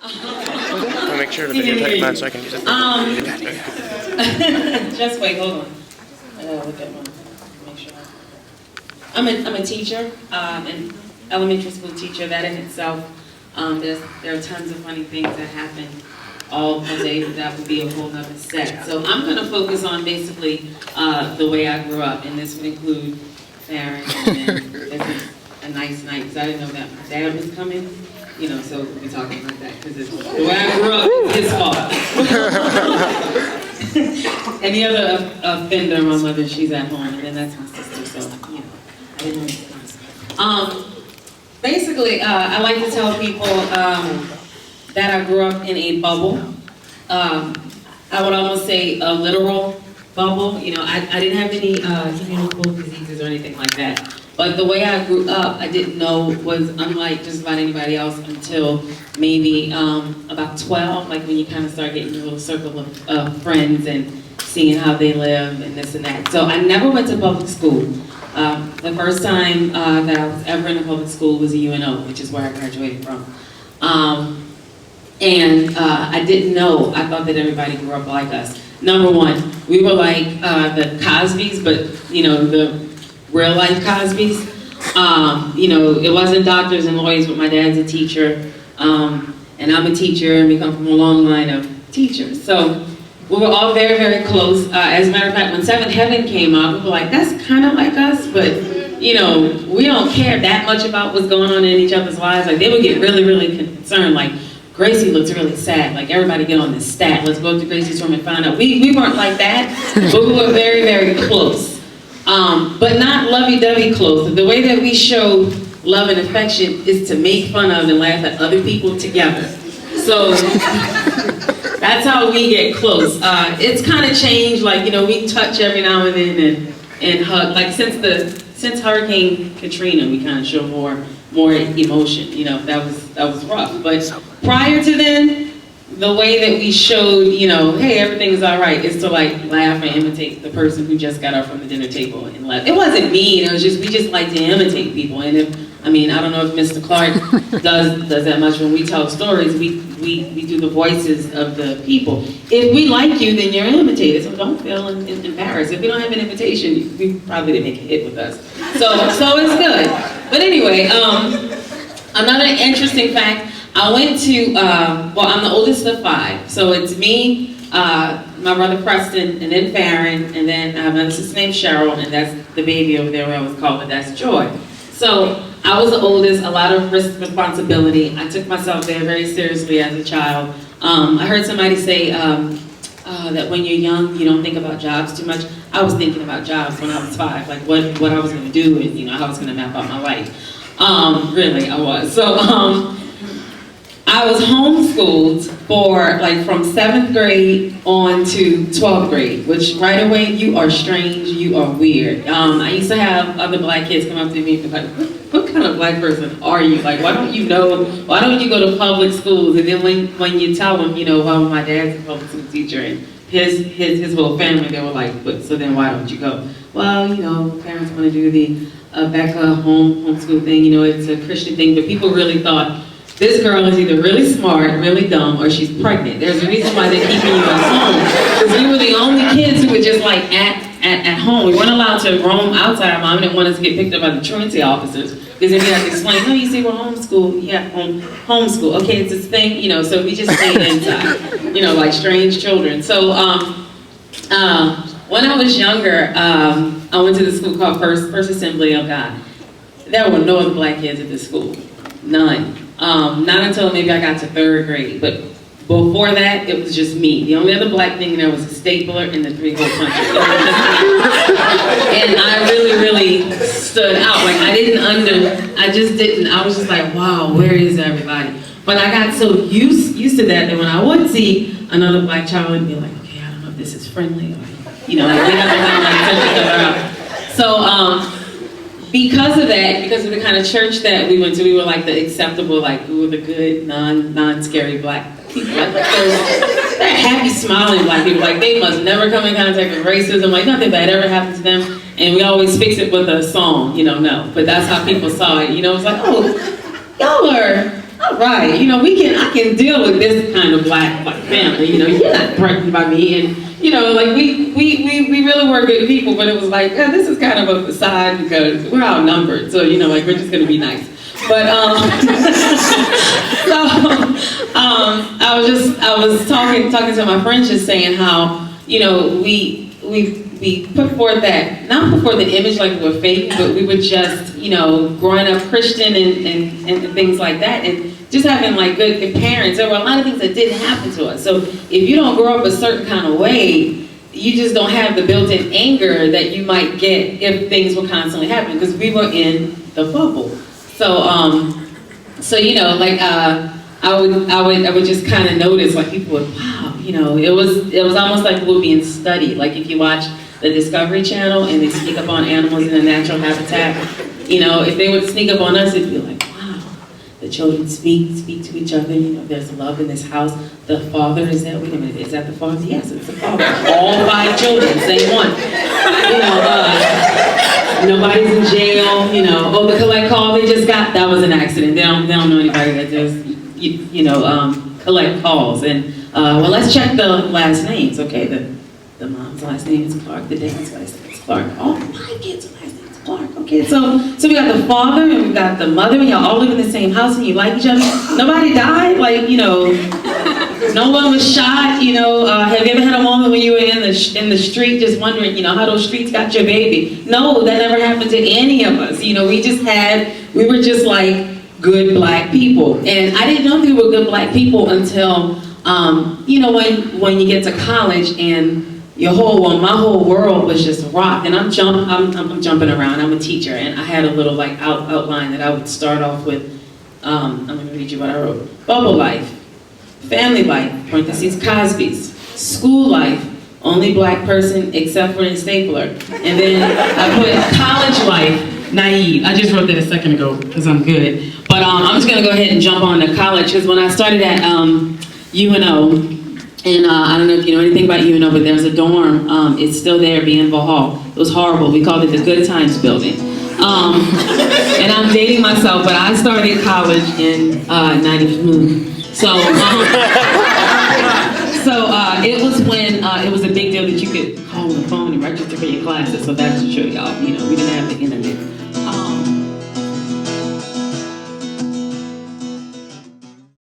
I'll make sure to videotape mine so I can use it. Just wait, hold on. I gotta look at mine. Make sure. I'm a teacher, an elementary school teacher. That in itself, there are tons of funny things that happen all day, but that would be a whole nother set. So I'm gonna focus on basically the way I grew up, and this would include Farron, and this is a nice night, because I didn't know that my dad was coming, you know, so we're talking about that, because the way I grew up is his fault. And the other offender, my mother, she's at home, and then that's my sister, so, you know, I didn't know. Basically, I like to tell people that I grew up in a bubble. I would almost say a literal bubble. You know, I didn't have any communicable diseases or anything like that. But the way I grew up, I didn't know was unlike just about anybody else until maybe about 12, like when you kind of start getting your little circle of friends and seeing how they live and this and that. So I never went to public school. The first time that I was ever in a public school was a UNO, which is where I graduated from. I didn't know, I thought that everybody grew up like us. Number one, we were like the Cosbys, but you know, the real life Cosbys. You know, it wasn't doctors and lawyers, but my dad's a teacher, and I'm a teacher, and we come from a long line of teachers. So we were all very, very close. As a matter of fact, when Seventh Heaven came out, we were like, that's kind of like us, but you know, we don't care that much about what's going on in each other's lives. Like, they would get really, really concerned, like, Gracie looks really sad, like everybody get on this stat, let's go to Gracie's room and find out. We weren't like that, but we were very, very close. But not lovey-dovey close. The way that we show love and affection is to make fun of and laugh at other people together. So that's how we get close. It's kind of changed, like, you know, we touch every now and then and hug. Like since Hurricane Katrina, we kind of show more emotion. You know, that was rough. But prior to then, the way that we showed, you know, hey, everything's all right, is to like laugh and imitate the person who just got up from the dinner table and left. It wasn't mean. It was just, we just like to imitate people. And if, I mean, I don't know if Mr. Clark does that much. When we tell stories, we do the voices of the people. If we like you, then you're imitated. So don't feel embarrassed. If we don't have an invitation, we probably didn't make a hit with us. So it's good. But anyway, another interesting fact. I went to, well, I'm the oldest of 5, so it's me, my brother Preston, and then Farron, and then I have another sister named Cheryl, and that's the baby over there where I was called, but that's Joy. So I was the oldest, a lot of responsibility. I took myself very, very seriously as a child. I heard somebody say that when you're young, you don't think about jobs too much. I was thinking about jobs when I was 5, like what I was going to do and, you know, how I was going to map out my life. Really, I was. So, I was homeschooled for like from 7th grade on to 12th grade, which right away, you are strange, you are weird. I used to have other black kids come up to me and be like, what kind of black person are you? Like, why don't you go to public schools? And then when you tell them, you know, well, my dad's a public school teacher and his whole family, they were like, but so then why don't you go? Well, you know, parents want to do the Becca homeschool thing, you know, it's a Christian thing, but people really thought, this girl is either really smart, really dumb, or she's pregnant. There's a reason why they're keeping you at home. Because we were the only kids who were just like at home. We weren't allowed to roam outside. Mom didn't want us to get picked up by the truancy officers. Because then we had to explain, no, you see, we're homeschool. Yeah, homeschool. Okay, it's this thing, you know, so we just stayed inside, you know, like strange children. So when I was younger, I went to the school called First Assembly of God. There were no other black kids at this school. None. Not until maybe I got to 3rd grade, but before that, it was just me. The only other black thing there was a stapler and the 3-hole puncher. And I really, really stood out. Like, I was just like, wow, where is everybody? But I got so used to that when I would see another black child, I'd be like, okay, I don't know if this is friendly, or, you know, like, we have to kind of like touch each other out. So, because of that, because of the kind of church that we went to, we were like the acceptable, like we were the good, non-scary black people. Like, they're happy, smiling black people. Like they must never come in contact with racism. Like nothing bad ever happened to them. And we always fix it with a song, you know, no. But that's how people saw it. You know, it's like, oh, y'all are all right, you know, I can deal with this kind of black family, you know, you're not threatened by me, and, you know, like, we really were good people, but it was like, this is kind of a facade because we're outnumbered, so, you know, like, we're just gonna be nice. But, so, I was talking to my friends, just saying how, you know, we put forth not put forth an image like we were fake, but we were just, you know, growing up Christian and things like that, and just having like good parents. There were a lot of things that didn't happen to us. So if you don't grow up a certain kind of way, you just don't have the built-in anger that you might get if things were constantly happening, because we were in the bubble. So you know, like I would just kind of notice, like, people would, wow, you know, it was almost like we were being studied. Like, if you watch the Discovery Channel and they sneak up on animals in their natural habitat, you know, if they would sneak up on us, it'd be like, wow, the children speak to each other, you know, there's love in this house. The father is there, wait a minute, is that the father? Yes, it's the father. All 5 children, same one. You know, nobody's in jail, you know, oh, the collect call they just got, that was an accident. They don't know anybody that does, you know, collect calls. And, well, let's check the last names, okay? The mom's last name is Clark, the dad's last name is Clark. All 5 kids' last name is Clark, okay? So we got the father and we got the mother, and y'all all live in the same house and you like each other. Nobody died, like, you know, no one was shot, you know. Have you ever had a moment when you were in the street just wondering, you know, how those streets got your baby? No, that never happened to any of us. You know, we were just like good black people. And I didn't know we were good black people until, you know, when you get to college and my whole world was just rocked. And I'm jumping around. I'm a teacher, and I had a little like outline that I would start off with. I'm going to read you what I wrote. Bubble life, family life, parentheses, Cosby's, school life, only black person except for the stapler. And then I put college life, naive. I just wrote that a second ago because I'm good. But I'm just going to go ahead and jump on to college, because when I started at UNO, and I don't know if you know anything about UNO, but there's a dorm. It's still there, Bienville Hall. It was horrible. We called it the Good Times Building. And I'm dating myself, but I started college in 92. So it was when it was a big deal that you could call the phone and register for your classes. So that's true, y'all. You know, we didn't have the internet.